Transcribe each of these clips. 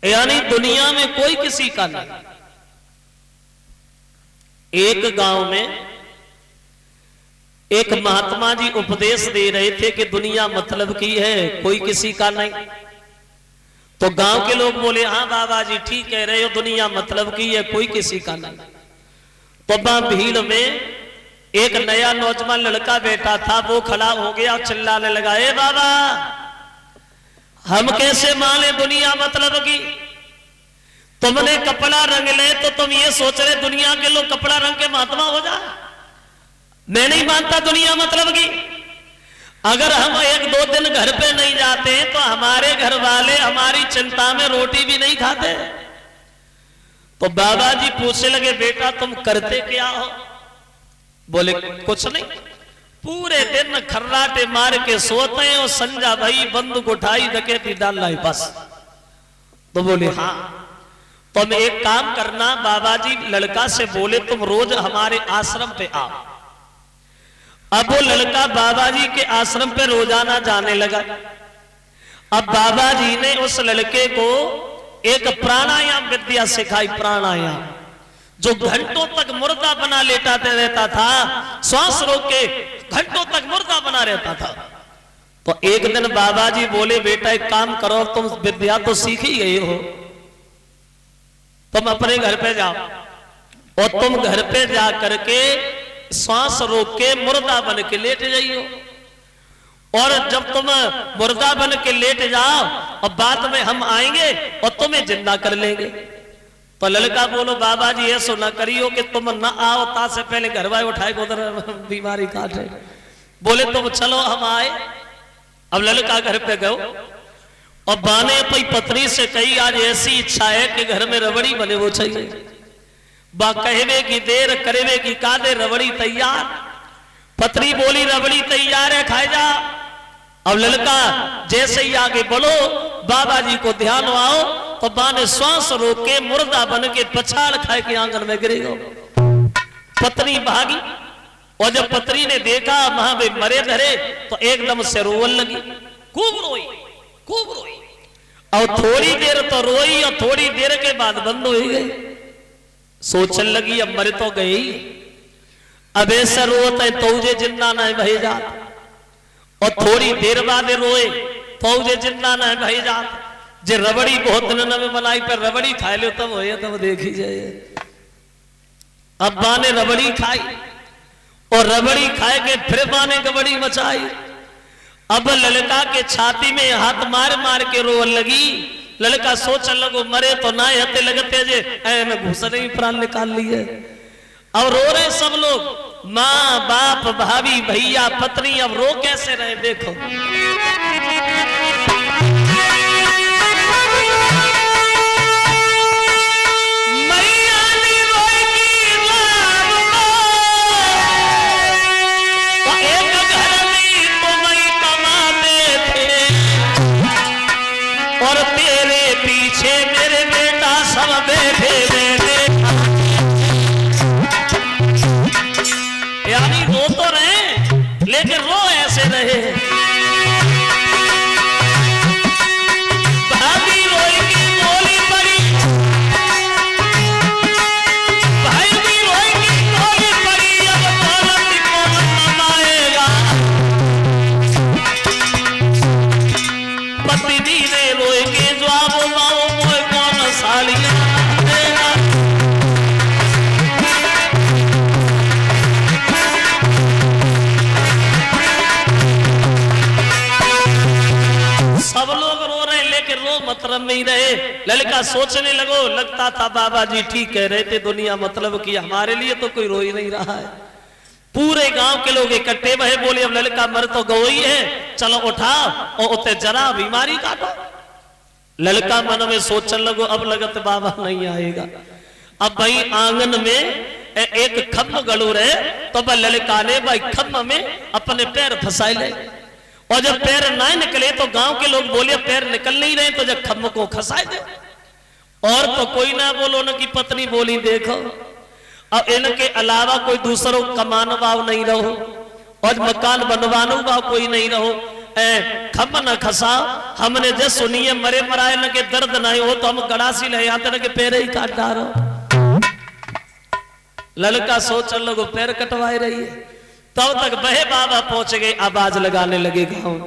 यानी दुनिया में कोई किसी का नहीं। एक गांव में एक महात्मा जी उपदेश दे रहे थे कि दुनिया मतलब की है, कोई किसी का नहीं। तो गांव के लोग बोले हाँ बाबा जी ठीक कह रहे हो, दुनिया मतलब की है, कोई किसी का नहीं। तो भीड़ में एक नया नौजवान लड़का बैठा था, वो खड़ा हो गया, चिल्लाने लगा, ए बाबा हम कैसे माने दुनिया मतलब की? तुमने कपड़ा रंग ले तो तुम ये सोच रहे दुनिया के लोग कपड़ा रंग के महात्मा हो जाए? मैं नहीं मानता दुनिया मतलब की। अगर हम एक दो दिन घर पे नहीं जाते तो हमारे घर वाले हमारी चिंता में रोटी भी नहीं खाते। तो बाबा जी पूछने लगे, बेटा तुम करते क्या हो? बोले कुछ नहीं, पूरे दिन खर्राटे मार के सोते हैं और संजा भाई बंदूक उठाई डकैती डाल लाई बस। तो बोले हाँ। तुम एक काम करना, बाबा जी लड़का से बोले तुम रोज हमारे आश्रम पे आओ। अब वो लड़का बाबा जी के आश्रम पे रोजाना जाने लगा। अब बाबा जी ने उस लड़के को एक प्राणायाम विद्या सिखाई, प्राणायाम, जो घंटों तक मुर्दा बना लेटा रहता था, श्वास रोक के घंटों तक मुर्दा बना रहता था। तो एक दिन बाबा जी बोले, बेटा एक काम करो, तुम विद्या तो सीख ही गए हो, तुम अपने घर पे जाओ और तुम घर पे जा करके श्वास रोक के मुर्दा बन के लेट जाइयो। और जब तुम मुर्दा बन के लेट जाओ और बाद में हम आएंगे और तुम्हें जिंदा कर लेंगे। तो लड़का बोलो, बाबा जी ऐसा ना करियो कि तुम ना आओ ता से पहले घर वाले उठाए उधर बीमारी काटे। बोले तुम चलो हम आए। अब लड़का घर पे गयो और बाने पई पत्नी से कही, आज ऐसी इच्छा है कि घर में रबड़ी बने वो चाहिए। बा कहवे की देर करवे की कादे, रबड़ी तैयार। पत्नी बोली रबड़ी तैयार है, खाए जा। अब लड़का जैसे ही आगे बढ़ो, बाबा जी को ध्यान आओ, तो बाने श्वास रोक के मुर्दा बन के पछाड़ खाए के आंगन में गिरेगा। पत्नी भागी और जब पत्नी ने देखा वहां पे मरे धरे तो एकदम से रोवन लगी, खूब रोई, खूब रोई। और थोड़ी देर तो रोई और थोड़ी देर के बाद बंद हो गई। सोचने लगी अब मरे तो गई, अब ऐसा रोता है तो मुझे जिंदा ना भाई जात। और थोड़ी देर बाद रोए तो मुझे जिंदा ना भाई जात। जे रबड़ी बहुत दिन में बनाई पर रबड़ी खाए लो तब हो तब देखी जाए। अब बाने रबड़ी खाई और रबड़ी खाए के फिर बाने कबड़ी मचाई। अब लड़का के छाती में हाथ मार मार के रोवन लगी। लड़का सोचने लगो मरे तो ना हते लगते जे मैं घुसने ही प्राण निकाल लिए। अब रो रहे सब लोग, माँ बाप भाभी भैया पत्नी, अब रो कैसे रहे देखो। यानी रो तो रहे लेकिन रो ऐसे रहे। भाभी रोएगी बोली पड़ी, भाई भी रोएगी बोली पड़ी, अब दौलत कौन मनाएगा। पत्नी ने रोएगी जवाब माओ मोए कौन सालिया। सब लोग रो रहे लेकिन रो मतलब नहीं रहे। लड़का सोचने लगो, लगता था बाबा जी ठीक कह रहे थे, दुनिया मतलब की, हमारे लिए तो कोई रो ही नहीं रहा है। पूरे गांव के लोग इकट्ठे भये, बोले अब लड़का मर तो गो ही है, चलो उठाओ और उते जरा बीमारी काटो। लड़का मन में सोचने लगो अब लगत बाबा नहीं आएगा। अब भाई आंगन में एक खम्भ गड़ू रहे तो लड़का ने भाई खम्भ में अपने पैर फंसाए ले। और जब पैर ना निकले तो गांव के लोग बोले पैर निकल नहीं रहे तो जब खम्भ को खसाए दे। और तो कोई ना बोलो न की पत्नी बोली देखो अब इनके अलावा कोई दूसरों कमाने वाव नहीं रहो और मकान बनवाने वाव कोई नहीं रहो। खम न खसा हमने जे सुनिए मरे मराए न के दर्द ना हो तो हम गड़ासी ले आते न के पैर ही काट डालो। लड़का सोचने लगो पैर कटवाए रही है। तब तक बहे बाबा पहुंच गए, आवाज लगाने लगे गाँव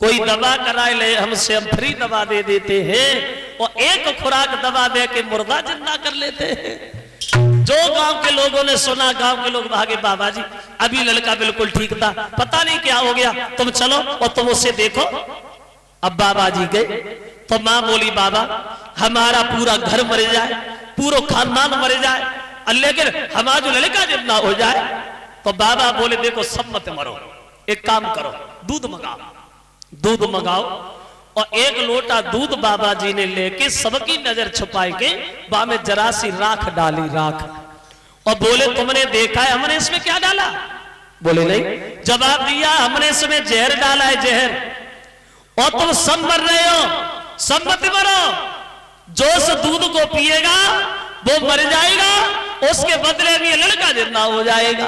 कोई दवा कराए ले, हमसे हम फ्री दवा दे देते हैं और एक खुराक दवा दे के मुर्दा जिंदा कर लेते हैं। जो गांव के लोगों ने सुना, गांव के लोग भागे, बाबा जी अभी लड़का बिल्कुल ठीक था, पता नहीं क्या हो गया, तुम चलो और तुम उसे देखो। अब बाबा जी गए तो मां बोली बाबा हमारा पूरा घर मर जाए, पूरा खानदान मर जाए, लेकिन हमारा जो लड़का जिंदा हो जाए। तो बाबा बोले देखो सब मत मरो, एक काम करो दूध मंगाओ, दूध मंगाओ। और एक लोटा दूध बाबा जी ने लेके सबकी नजर छुपाए के बा में जरा सी राख डाली, राख, और बोले तुमने देखा है हमने इसमें क्या डाला? बोले नहीं। जवाब दिया हमने इसमें जहर डाला है, जहर, और तुम सब मर रहे हो, सब मत मरो। जो इस दूध को पिएगा वो मर जाएगा, उसके बदले में ये लड़का जिंदा हो जाएगा।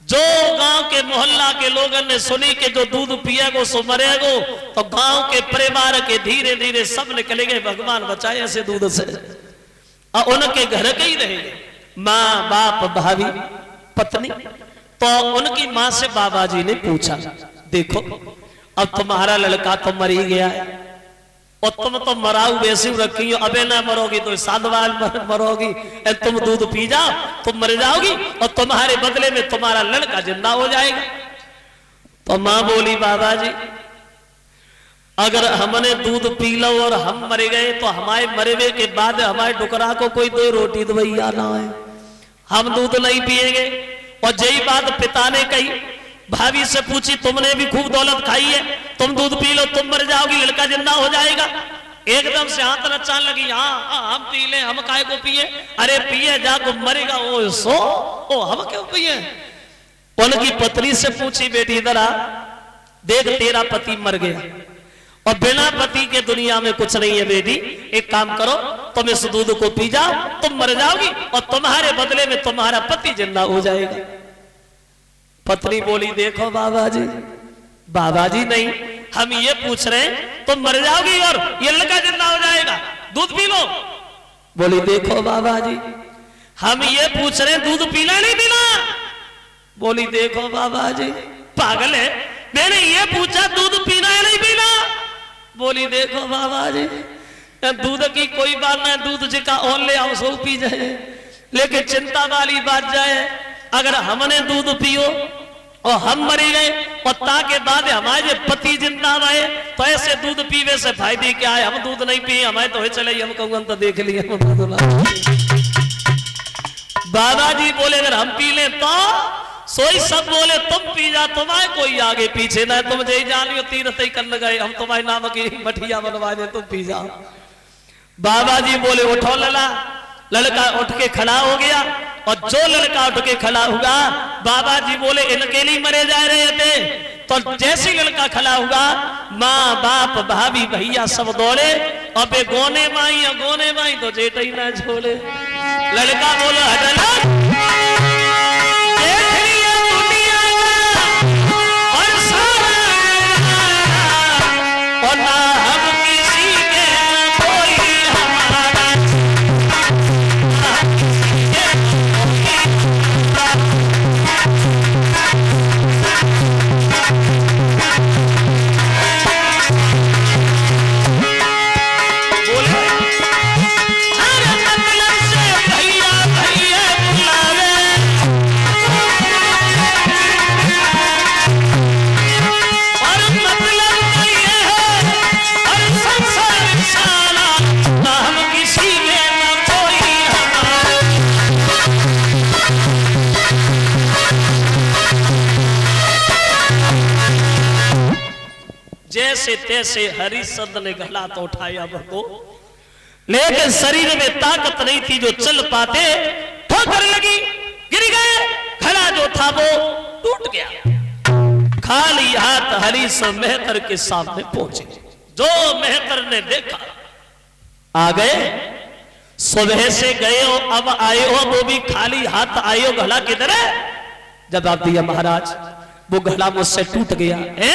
जो गांव के मोहल्ला के लोगों ने सुनी कि जो दूध पिएगो सो मरेगो, तो गांव के परिवार के धीरे धीरे सब निकले गए, भगवान बचाए ऐसे दूध से। और उनके घर के ही रहे माँ बाप भाभी पत्नी। तो उनकी माँ से बाबा जी ने पूछा देखो अब तुम्हारा लड़का तो मर ही गया है और तुम तो मराऊ वैसे रखी हो, अबे ना मरोगी तो साधवाल मरोगी, तुम दूध पी जाओ तुम मर जाओगी और तुम्हारे बदले में तुम्हारा लड़का जिंदा हो जाएगा। तो मां बोली बाबा जी अगर हमने दूध पी लो और हम मर गए तो हमारे मरने के बाद हमारे डुकरा को कोई दो रोटी दवैया ना है, हम दूध नहीं पिएंगे। और यही बात पिता ने कही, भाभी से पूछी तुमने भी खूब दौलत खाई है, तुम दूध पी लो तुम मर जाओगी, लड़का जिंदा हो जाएगा। एकदम से हाथ नचान लगी, हाँ हम पी ले, हम काहे को पिए, अरे पिए जाको मरेगा वो सो, ओ हम क्यों पिए। उनकी पत्नी से पूछी बेटी इधर आ, देख तेरा पति मर गया और बिना पति के दुनिया में कुछ नहीं है बेटी, एक काम करो तुम इस दूध को पी जाओ, तुम मर जाओगी और तुम्हारे बदले में तुम्हारा पति जिंदा हो जाएगा। पत्नी बोली देखो बाबा जी नहीं, हम ये पूछ रहे हैं तुम मर जाओगी और ये लड़का जिंदा हो जाएगा, दूध पी लो। बोली देखो बाबा जी हम ये पूछ रहे हैं दूध पीना नहीं पीना। बोली देखो बाबा जी पागल है, मैंने ये पूछा दूध पीना है नहीं पीना। बोली देखो बाबा जी दूध की कोई बात ना, दूध जिका और ले आओ सो पी जाए, लेकिन चिंता वाली बात जाए अगर हमने दूध पियो और हम मरी गए और ताके बाद हमारे पति जिंदा आए तो ऐसे दूध पीवे से फायदे क्या है, हम दूध नहीं पिए हमारे तो चले हम कहूँ तो देख लिए। बाबा जी बोले अगर हम पी ले तो सोई सब बोले तुम पी जा, तुम्हारे कोई आगे पीछे ना, तुम जय जान लियो तीर्थ ही कर गए, हम तुम्हारे नाम की मठिया बनवा दे तुम पी जाओ। बाबा जी बोले उठो लला, लड़का उठ के खड़ा हो गया और जो लड़का उठ के खड़ा हुआ बाबा जी बोले इनके लिए मरे जा रहे थे। तो जैसे लड़का खड़ा हुआ माँ बाप भाभी भैया सब दौड़े और बे गोने माई तो जेठ ही ना छोड़े। लड़का बोलो हटना और ना हम किसी के कोई हमारा जैसे तैसे हरिश्चंद्र ने गला तो उठाया को, लेकिन शरीर में ताकत नहीं थी जो चल पाते, ठोकर लगी गिर गए, खड़ा जो था वो टूट गया। खाली हाथ हरिश्चंद्र मेहतर के सामने पहुंचे, जो मेहतर ने देखा आ गए, सुबह से गए हो अब आए हो वो भी खाली हाथ आए हो, घड़ा किधर है? जवाब दिया महाराज वो घड़ा मुझसे टूट गया है,